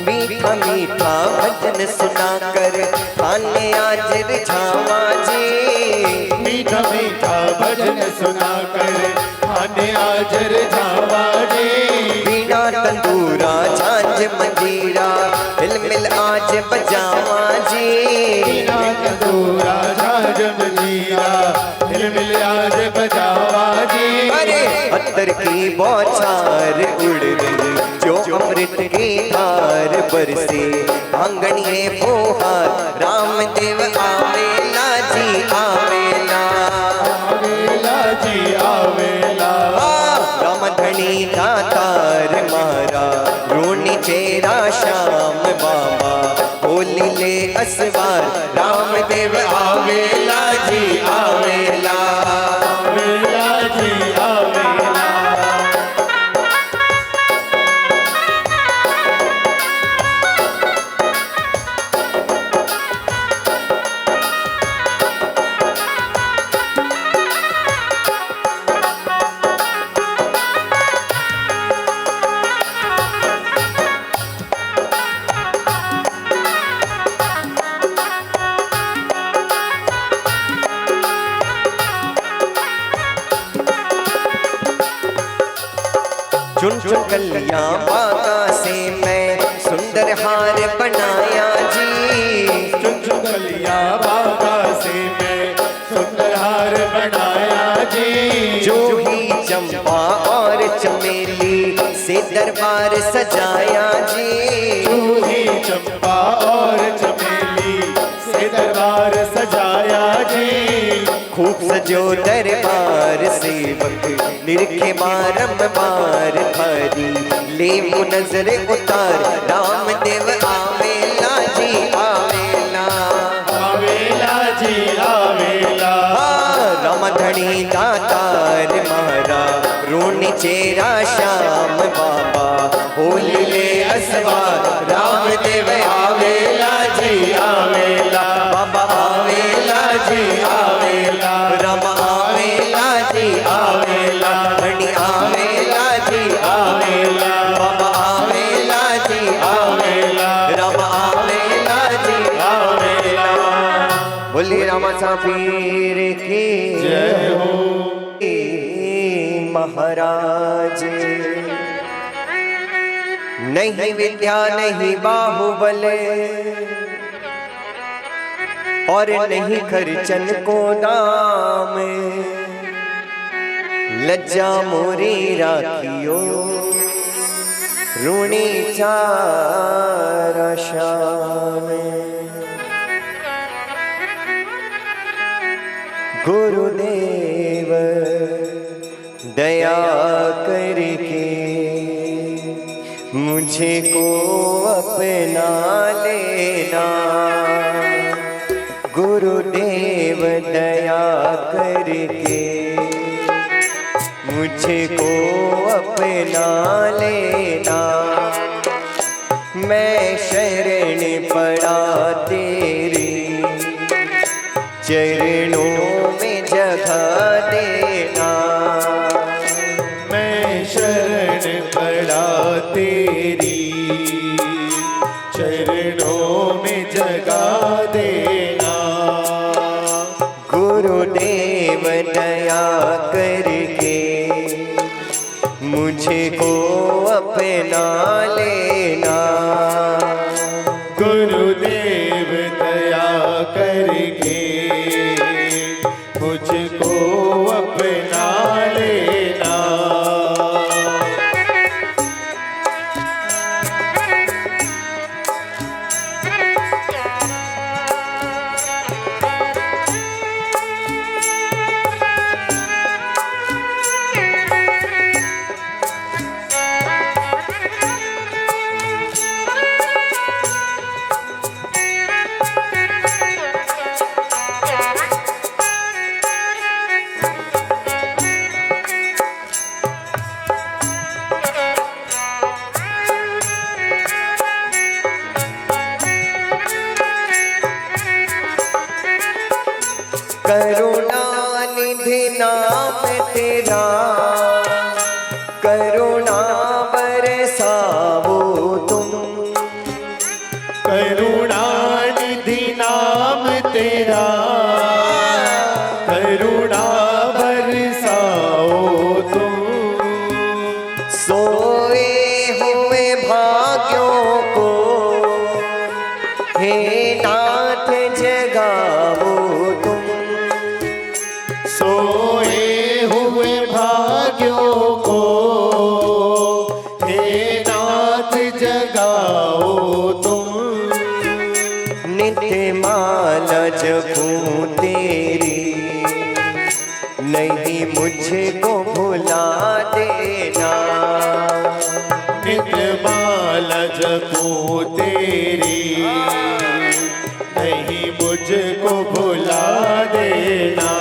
मीठा मीठा भजन सुनाकर खाने आज रिझावा जी। मीठा मीठा भजन सुना कर खाने आज रिझावा जी। बीना तंदूरा झांझ मंजीरा हिल मिल आज बजावा जी। बिना तंदूरा झांझ मंजीरा हिल मिल आज बजावा जी। अरे अत्तर की बौछार उड़ रही जो अमृत की धार बरसे आंगनिये फुहार रामदेव आवेला जी आवेला। आवेला जी आवेला। राम धनी दातार मारा रोनी चेरा श्याम बाबा होली ले असवार रामदेव आवेला जी आवेला। आवेला जी आवेला। चुन चुन कलियां बागा से मैं सुंदर हार बनाया जी। चुन चुन कलियां बागा से मैं सुंदर हार बनाया जी। जो ही चंपा और चमेली से दरबार सजाया जी। तू ही चंपा और चमेली से दरबार सजाया जी। खूब सजो दरबार सेवक निरखे बारंबार भारी ले नजर उतार रामदेव आवेला जी आवेला। आवेला जी आवेला। राम धनी दातार मारा रोनी चेरा श्याम बाबा होली ले असवार रामदेव आवेला जी आवेला। बाबा आवेला जी आवेला। राम आवेला जी आवेला। धनी आवेला जी आवेला। बाबा आवेला जी आवेला। राम आवेला जी आवेला। बोली रामा पीर की जय हो। महाराज नहीं विद्या नहीं बाहुबल और नहीं खर्चन को दाम लज्जा मोरी राखियो रूणी चारा शाम। गुरुदेव दया करके मुझे को अपना लेना। गुरुदेव दया करके मुझे को अपना लेना। मैं शरण पड़ा तेरी चरणों में जगह दे चरणों में जगा देना। गुरुदेव दया करके मुझे को अपना लेना। गुरुदेव दया करके मुझको अपना लेना। करुणानिधि नाम तेरा करुणा बरसाओ तुम। करुणानिधि नाम तेरा करुणा बरसाओ तुम। सोए हुए भाग्यों को हे नाथ जगाओ तुम। सोए हुए भाग्यों को हे नाथ जगाओ तुम। नित्य माला जपूं तेरी नहीं मुझको भुला देना। नित्य माला जपूं तेरी नहीं मुझको भुला देना।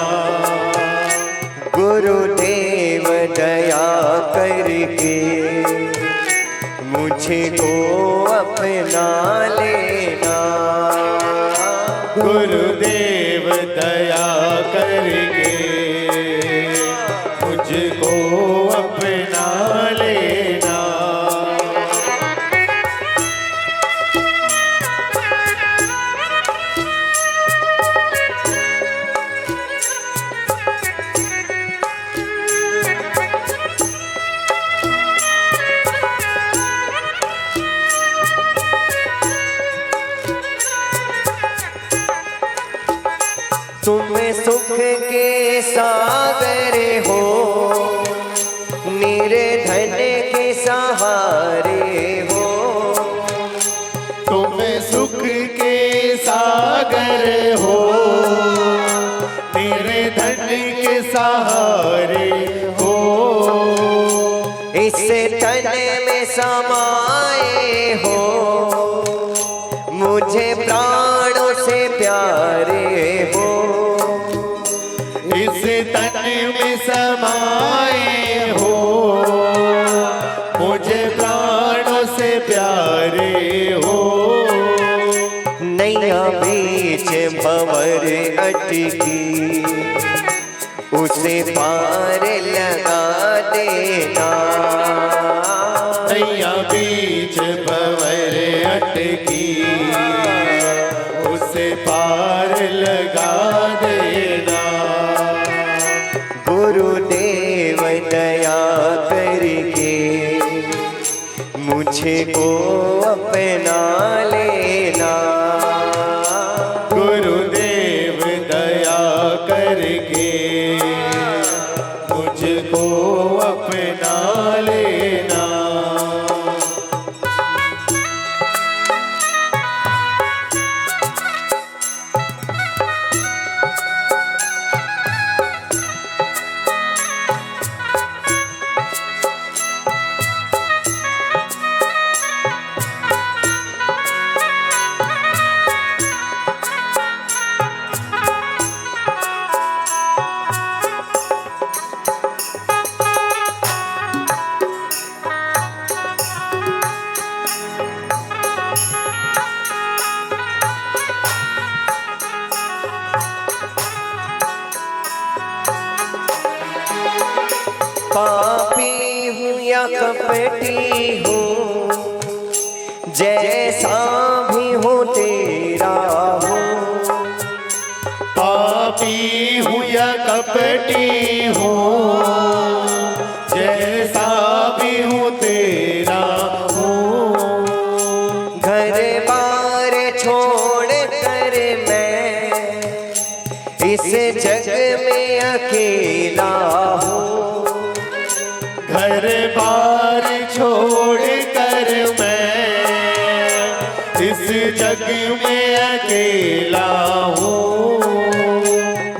गुरुदेव दया करके मुझे को अपना लेना। गुरुदेव दया करके मुझको अपना लेना। तुम सुख के सागर हो निर्धन के सहारे हो। तुम सुख के सागर हो निर्धन के सहारे हो। इस तन में समाए हो मुझे प्राणों से प्यारे हो। इस तन में समाए हो मुझे प्राणों से प्यारे हो। नैया बीच भंवर अटकी उसे पार लगा देना। नैया बीच भंवर अटकी उसे पार लगा देना। गुरुदेव दया करके मुझे को अपना लेना। गुरुदेव दया करके मुझको अपना लेना। पापी हूँ या कपटी हूँ जैसा कपटी हूँ, जैसा भी हूँ तेरा हूँ। घर बार छोड़ कर मैं इस जग में अकेला हूँ। घर बार छोड़ कर मैं इस जग में अकेला हूँ।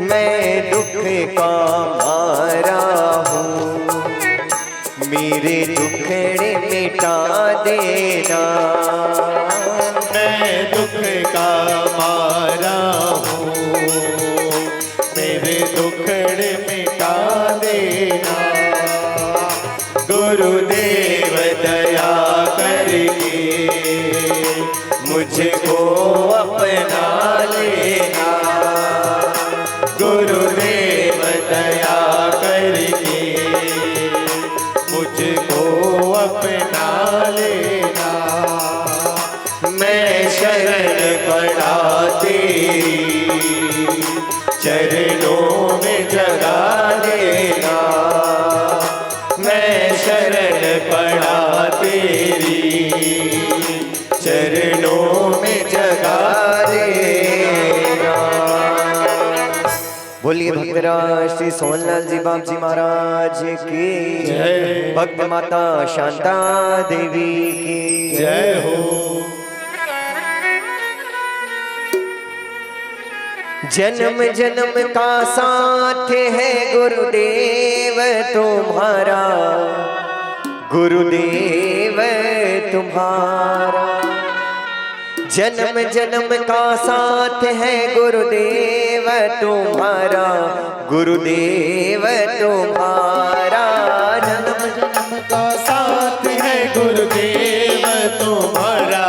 मैं दुख का मारा हूँ, मेरे दुखड़े मिटा देना। मैं दुख का मारा हूँ, मेरे दुखड़े मिटा देना। गुरुदेव दया करके मुझको अपना लेना। गुरुदेव दया करके मुझको अपना लेना। मैं शरण पड़ा तेरी चरणों में जगा देना। मैं शरण पड़ा तेरी चरणों में जगा देना। बोलिए भक्तराज श्री सोहनलाल जी बाप जी महाराज की जय। भक्त माता शांता देवी की जय हो। जन्म जन्म का साथ है गुरुदेव तुम्हारा, गुरुदेव तुम्हारा। जन्म जन्म का साथ है गुरुदेव तुम्हारा, गुरुदेव तुम्हारा। जन्म जन्म का साथ है गुरुदेव तुम्हारा,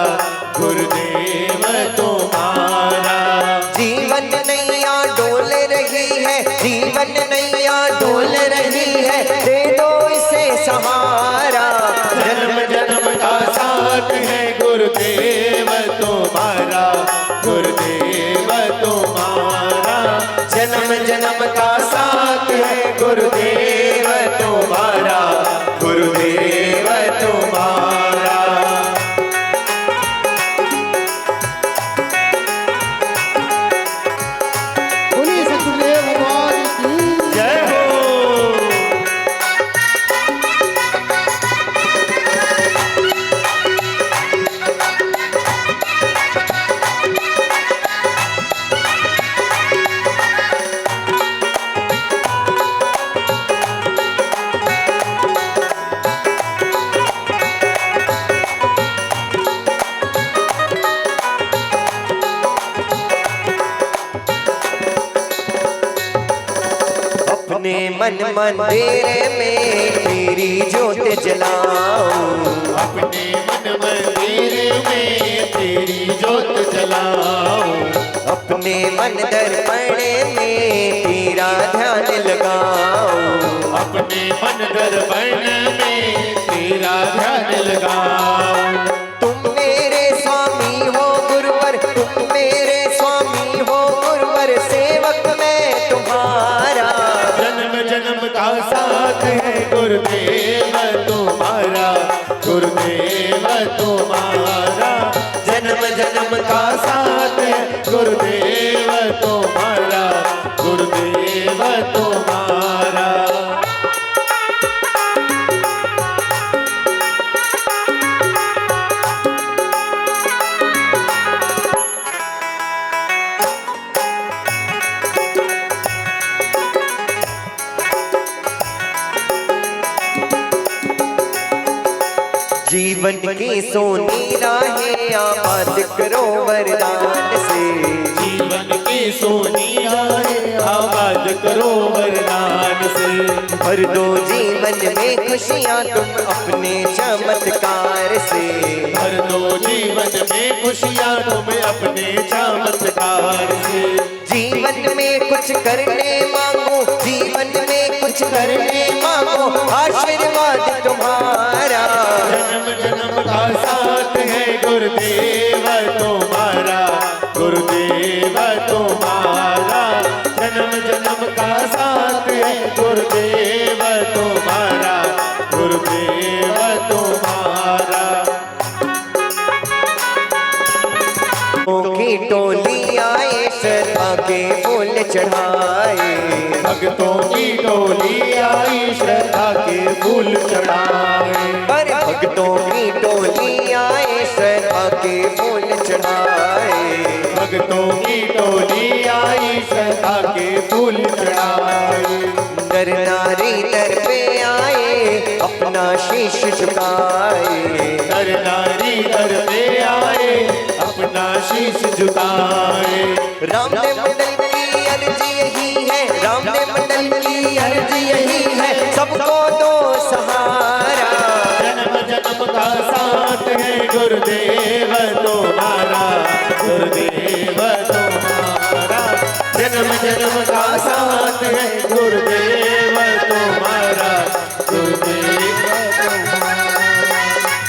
गुरुदेव तुम्हारा। जीवन नैया डोल रही है, जीवन नैया डोल रही है, दे दो इसे सहारा। जन्म जन्म का साथ है गुरुदेव तुम्हारा, गुरुदेव तुम्हारा। जन्म जन्म का साथ है गुरुदेव तुम्हारा, गुरुदेव तुम्हारा। बोलिए सतगुरुदेव भगवान की जय हो। अपने मन मंदिर में तेरी जोत जलाऊं, अपने मन मंदिर में तेरी जोत जलाऊं। अपने मन दर्पण में तेरा ध्यान लगाऊं। अपने मन दर्पण में तेरा ध्यान लगाऊं। तुम मेरे स्वामी हो गुरुवर, तुम मेरे स्वामी हो गुरुवर, सेवक मैं तुम्हारा। जन्म जन्म का साथ है गुरुदेव तुम्हारा, गुरुदेव तुम्हारा। जन्म जन्म का साथ है गुरुदेव तुम्हारा, गुरुदेव तुम्हारा। जीवन की सोनी राहें आबाद करो वरदान से। जीवन की सोनी राहें आबाद करो वरदान से। भर दो जीवन में खुशियाँ तुम अपने चमत्कार से। भर दो जीवन में खुशियाँ तुम अपने चमत्कार से। जीवन में कुछ करने मांगो, जीवन में कुछ करने मांगो, आशीर्वाद तुम्हारा। जन्म जन्म का साथ है गुरुदेव तुम्हारा, गुरुदेव तुम्हारा। जन्म जन्म का साथ भक्तों की टोली आए श्रद्धा के फूल चढ़ाए। भक्तों की टोली आई श्रद्धा के फूल चढ़ाए। पर भक्तों की टोली आए श्रद्धा के फूल चढ़ाए। भक्तों की टोली आई श्रद्धा के फूल चढ़ाए। नर नारी दर पे आए अपना शीश झुकाए। नर नारी दर पे आए अपना शीश झुकाए। राम ने मंडल की अर्जी यही है, राम ने मंडल की अर्जी यही है, सबको दो सहारा। जन्म जन्म का साथ है गुरुदेव तुम्हारा, गुरुदेव तुम्हारा। जन्म जन्म का साथ है गुरुदेव तुम्हारा, गुरुदेव तुम्हारा।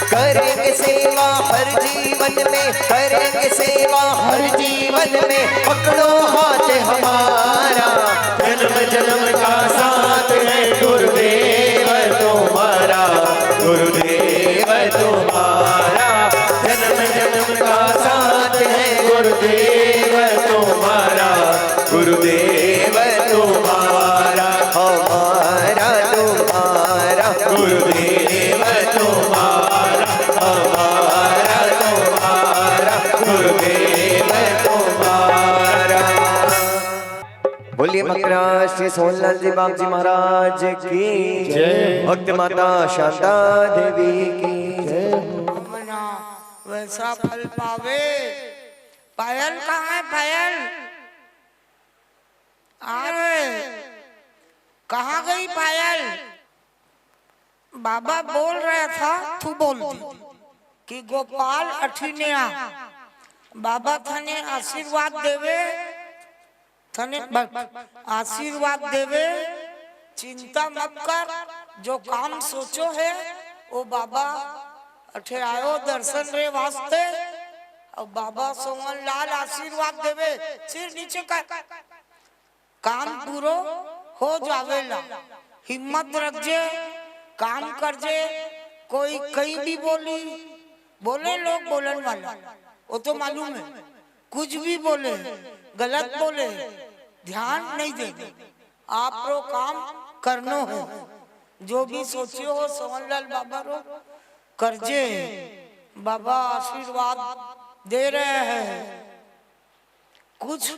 करेंगे सेवा हर जीवन में, करेंगे सेवा हर जीवन में, पकड़ो हाथ हमारा। जन्म जन्म का साथ है गुरुदेव तुम्हारा, गुरुदेव तुम्हारा। जन्म जन्म का साथ है गुरुदेव तुम्हारा, गुरुदेव तुम्हारा। हमारा तुम्हारा गुरुदेव तुम्हारा, हमारा तुम्हारा, गुरुदेव तुम्हारा। बोलिए मकरा श्री सोनलाल जी बाप जी महाराज की जय। भक्त माता शांता देवी की जय। मना वैसा फल पावे। पायल कहाँ है पायल? अरे कहाँ गई पायल? बाबा बोल रहा था, तू बोल दी कि गोपाल अठिनिया बाबा थने आशीर्वाद देवे, थने आशीर्वाद देवे। चिंता मत कर, जो काम सोचो है वो बाबा अठे आयो दर्शन रे वास्ते। और बाबा सोमन लाल आशीर्वाद देवे, सिर नीचे कर, काम पूरो हो जावेला। हिम्मत रखजे, काम करजे। कोई कहीं भी बोले लोग बोलन वाला, वो तो मालूम है। कुछ भी बोले, गलत बोले, ध्यान नहीं देंगे। आप रो काम करनो है। जो भी सोचियो हो सोहनलाल बाबा रो करजे। बाबा आशीर्वाद दे रहे हैं। कुछ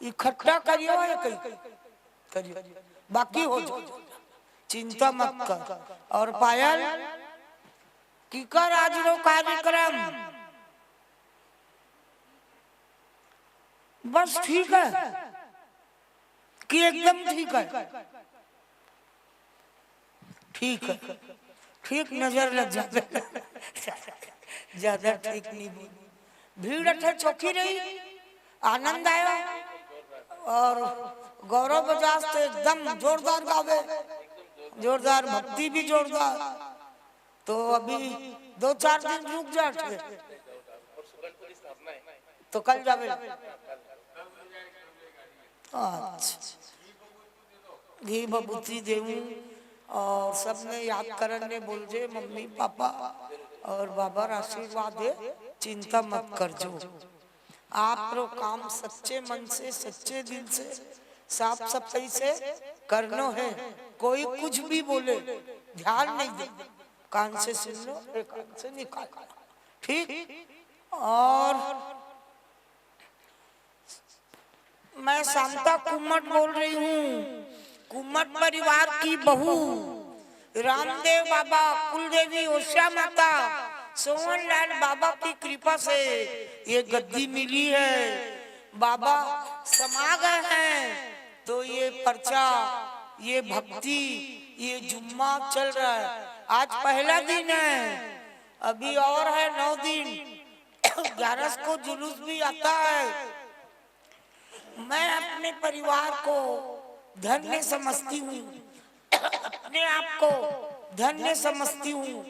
इकट्ठा करियो है, करियो, बाकी हो जाओ, चिंता मत कर। और पायल की कर आज रो कार्यक्रम बस ठीक है कि एकदम ठीक है? ठीक है, ठीक नजर लग जाता ज्यादा ठीक नहीं। भीड़ अच्छा चौकी रही, आनंद आया। और गौरव बजाज तो एकदम जोरदार गावे, जोरदार भक्ति भी जोरदार। तो अभी 2-4 दिन रुक जाते तो कल जावे। अच्छा, घी बबूती देऊं और सबने याद करने बोल जे मम्मी पापा और बाबा आशीर्वाद दे। चिंता मत कर जो आप रो काम सच्चे मन से, सच्चे दिल से, साफ सफाई से करनो है। कोई कुछ भी बोले ध्यान नहीं दे, कान से सुन लो, कान से निकाल, ठीक। और मैं शांता कुम्मट बोल रही हूँ, कुम्मट परिवार की बहू। रामदेव बाबा, कुलदेवी उषा माता, सोहनलाल बाबा की कृपा से ये गद्दी मिली है। बाबा समा गए हैं तो ये पर्चा, ये भक्ति, ये जुम्मा चल रहा है। आज पहला दिन है, अभी और है 9 दिन। 11 को जुलूस भी आता है। मैं अपने परिवार को धन्य समझती हूँ, अपने आप को धन्य समझती हूँ,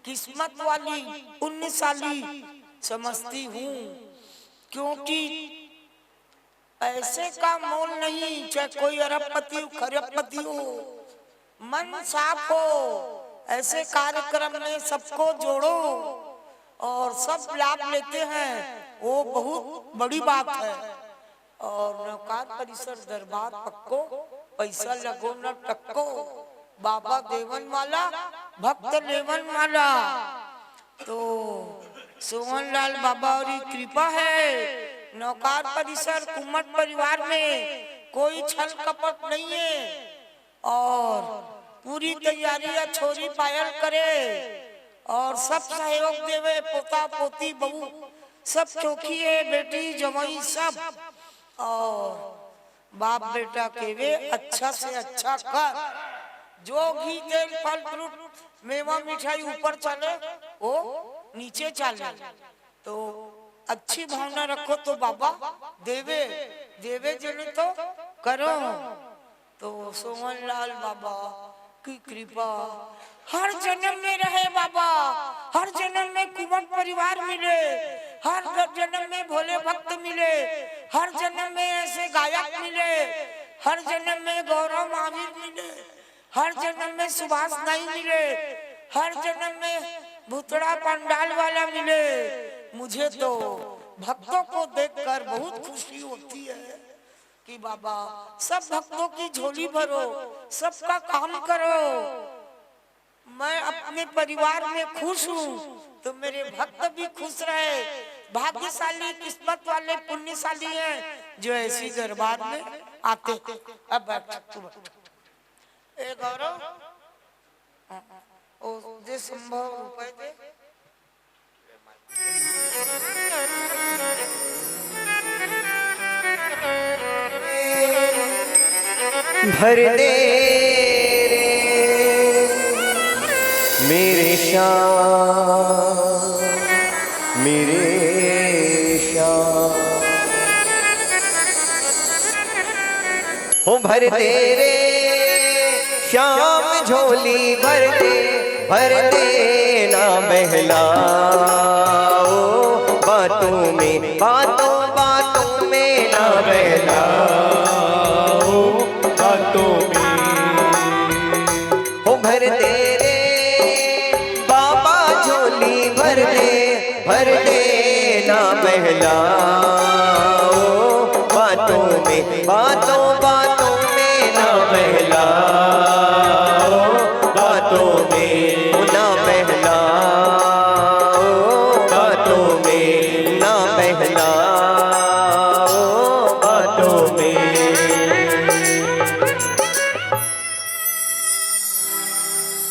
किस्मत वाली, पुण्यशाली समझती हूँ। क्योंकि पैसे का मोल नहीं, चाहे कोई अरबपति हो, खरबपति हो, मन साफ हो। ऐसे कार्यक्रम में सबको जोड़ो और सब लाभ लेते हैं। वो बहुत बड़ी बात है। और नौकार परिसर दरबार पक्को, पैसा लगो न टक्को, बाबा देवन वाला भक्त लेवन वाला। तो सोहनलाल बाबा और कृपा है। नौकार परिसर कुमट परिवार में कोई छल कपट नहीं है और पूरी तैयारी छोरी पायल करे और सब सहयोग देवे। पोता पोती बहू सब चौकी है, बेटी जमाई सब। और बाप बेटा के वे अच्छा से अच्छा कर, जो घी तेल फल फ्रूट मेवा मिठाई ऊपर चले वो नीचे चले। तो अच्छी भावना रखो तो बाबा देवे, देवे जने तो करो। तो सोहनलाल बाबा की कृपा हर जन्म में रहे बाबा, हर जन्म में कुमट परिवार मिले, हर जन्म में भोले भक्त मिले, हर जन्म में ऐसे गायक मिले, हर जन्म में गौरव महावीर मिले, हर जन्म में सुभाष नाई मिले, हर जन्म में भूतड़ा पंडाल वाला मिले। मुझे तो भक्तों को देखकर बहुत खुशी होती है कि बाबा सब भक्तों की झोली भरो, सबका काम करो। मैं अपने परिवार में खुश हूँ तो मेरे भक्त भी खुश रहे। भाग्यशाली किस्मत वाले पुण्यशाली हैं जो ऐसी दरबार में आते। अब बैठ तू बैठ। ए गौरव ओ जे संभव रुपए दे। भर दे मेरे श्याम, मेरे श्याम हो। भर दे रे श्याम झोली, भर दे ना बहलाओ बातों में, बातों में ना बहलाओ बातों में हो। भर दे रे बाबा झोली, भर दे ना बहलाओ बातों में, बातों में ना बहलाओ बातों में, ना बहलाओ बातों में, ना बहलाओ बातों में।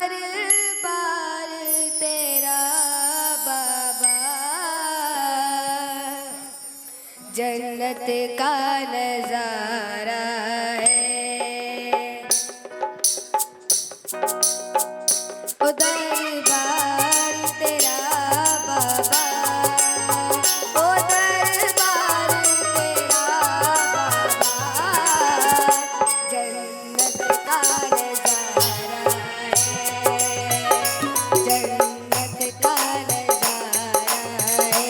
दरबार तेरा बाबा जन्नत का नजारा है। ओ दरबार तेरा बाबा, ओ दरबार तेरा बाबा जन्नत का नजारा है, जन्नत का नजारा है।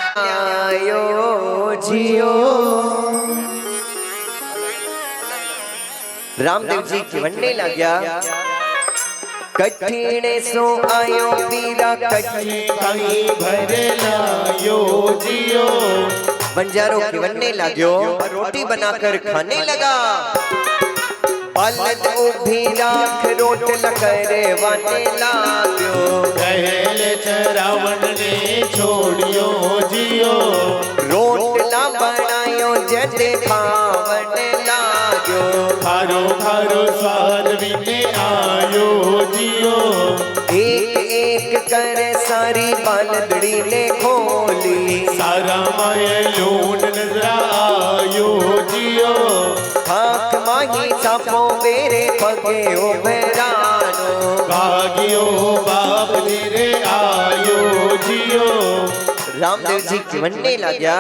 आयो जियो रामदेव जी की वंडे लाग्या कठिने सो आयो पीरा कठी कहीं भरे लायो जियो बंजारों की वंडे लाग्यो रोटी बनाकर खाने लगा पालत उभी राख रोट लकरे वाने लाग्यो पहले चरावण ने छोड़ियो जियो रोटला बनायो जदे खावण लाग्यो खारो खारो स्वाद विने आयो जियो एक एक कर सारी बालदड़ी ने खोली सारा माय लूट नजर आयो जियो खाक माही सापो मेरे पगे उभरानो भाग्यो बाप तेरे आयो जियो रामदेव जी की वंडे लाग्या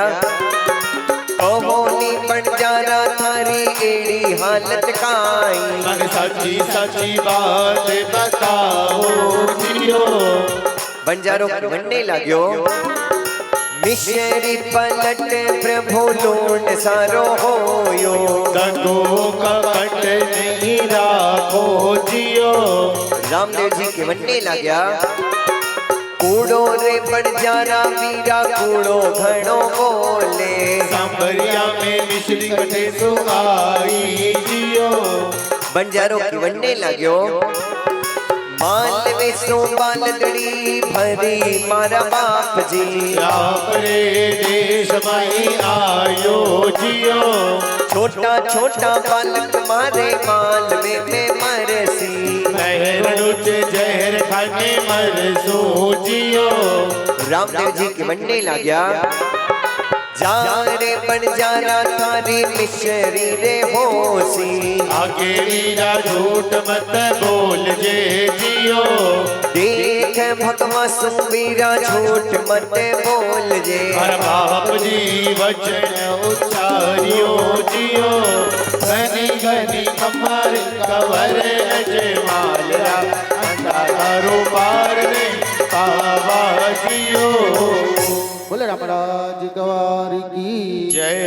कहोनी बंजारा थारी एड़ी हालत काई मन सच्ची सच्ची बात बताओ जियो बंजारों की वंडे लाग्यो मिशरी पलट प्रभु लूट सारो होयो गंगो कपट नहीं राखो जियो रामदेव जी के वंडे लाग्या कूड़ो रे बंजारा वीरा कूड़ो घणो बोले सांबरिया में मिश्री कटे सुहाई जियो बंजारों की वंडे लाग्यो मालवे सो बालदड़ी भरी मारा बाप जी रे देश में आयो जियो छोटा छोटा बालक मारे मालवे में मरसी लहरुच जहर खाने मर सो जियो रामदेव जी के वंडे लाग्या जा रे बंजारा थारी मिशरी रे होसी आगे वीरा झूठ मत बोल जे जियो देख भगवा सुवीरा झूठ मत बोल जे हर बाप जी वचन उच्चारियो जियो घनी घनी कमर कवर अजमाल रा अंधारो पार ने पावा जियो बोले रामराज गवार की जय।